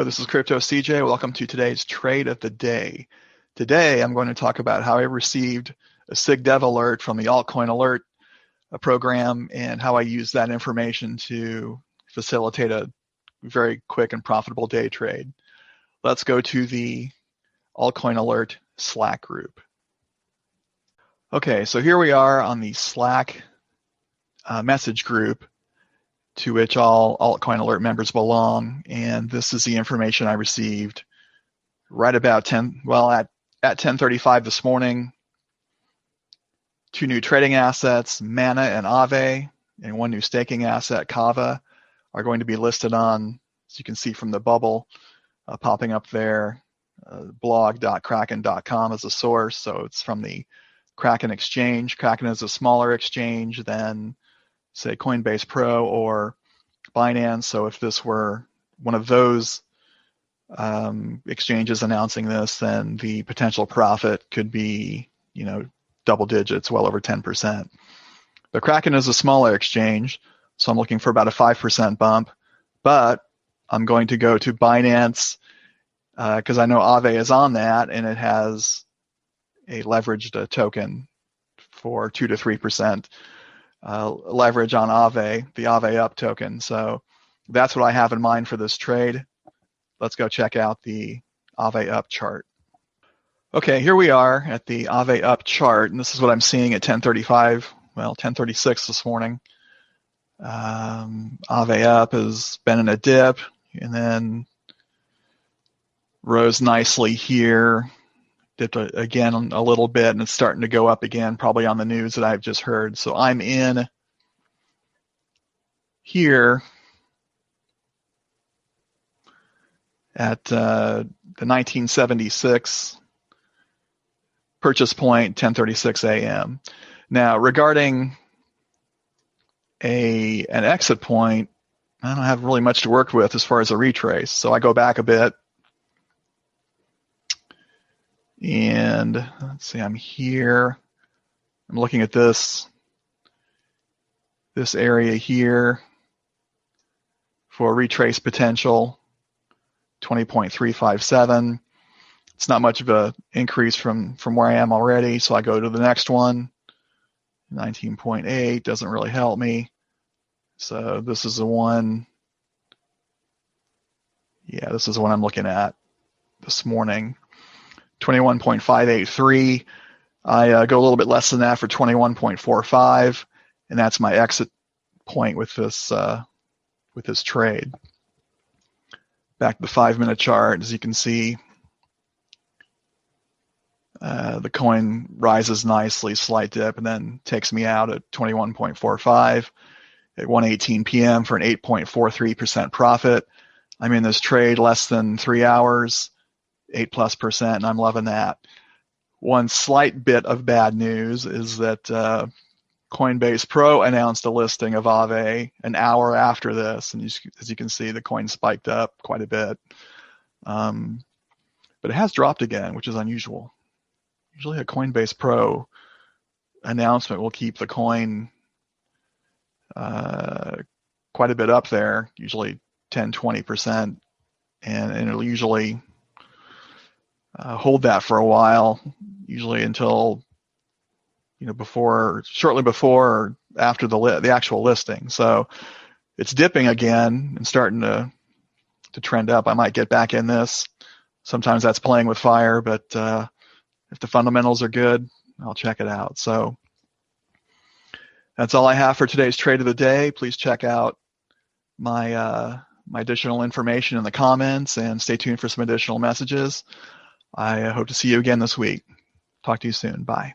this is Crypto CJ. Welcome to today's trade of the day. Today, I'm going to talk about how I received a SigDev alert from the Altcoin Alert program and how I use that information to facilitate a very quick and profitable day trade. Let's go to the Altcoin Alert Slack group. Okay, so here we are on the Slack message group to which all Altcoin Alert members belong, and this is the information I received right about at 10:35 this morning. 2 new trading assets, Mana and AAVE, and 1 new staking asset, Kava, are going to be listed on, as you can see from the bubble popping up there, blog.kraken.com as a source. So it's from the Kraken exchange. Kraken is a smaller exchange than, say, Coinbase Pro or Binance. So if this were one of those exchanges announcing this, then the potential profit could be, double digits, well over 10%. But Kraken is a smaller exchange, so I'm looking for about a 5% bump. But I'm going to go to Binance because I know AAVE is on that, and it has a leveraged token for 2 to 3% leverage on AAVE, the AAVE-Up token. So that's what I have in mind for this trade. Let's go check out the AAVE-Up chart. Okay, here we are at the AAVE-Up chart, and this is what I'm seeing at 10:36 this morning. AAVE-Up has been in a dip and then rose nicely here, dipped again a little bit, and it's starting to go up again, probably on the news that I've just heard. So I'm in here at the 1976 purchase point, 10:36 a.m. Now, regarding an exit point, I don't have really much to work with as far as a retrace. So I go back a bit. And let's see, I'm here. I'm looking at this area here for retrace potential, 20.357. It's not much of an increase from where I am already, so I go to the next one. 19.8 doesn't really help me. So this is the one. Yeah, this is the one I'm looking at this morning. 21.583. I go a little bit less than that for 21.45, and that's my exit point with this trade. Back to the 5-minute chart, as you can see, the coin rises nicely, slight dip, and then takes me out at 21.45 at 1:18 p.m. for an 8.43% profit. I'm in this trade less than 3 hours, 8+%, and I'm loving that. One slight bit of bad news is that Coinbase Pro announced a listing of AAVE an hour after this, and as you can see, the coin spiked up quite a bit. But it has dropped again, which is unusual. Usually a Coinbase Pro announcement will keep the coin quite a bit up there, usually 10-20%, and it'll usually hold that for a while, usually until shortly before or after the actual listing. So it's dipping again and starting to trend up. I might get back in this. Sometimes that's playing with fire, but if the fundamentals are good, I'll check it out. So that's all I have for today's trade of the day. Please check out my additional information in the comments and stay tuned for some additional messages. I hope to see you again this week. Talk to you soon. Bye.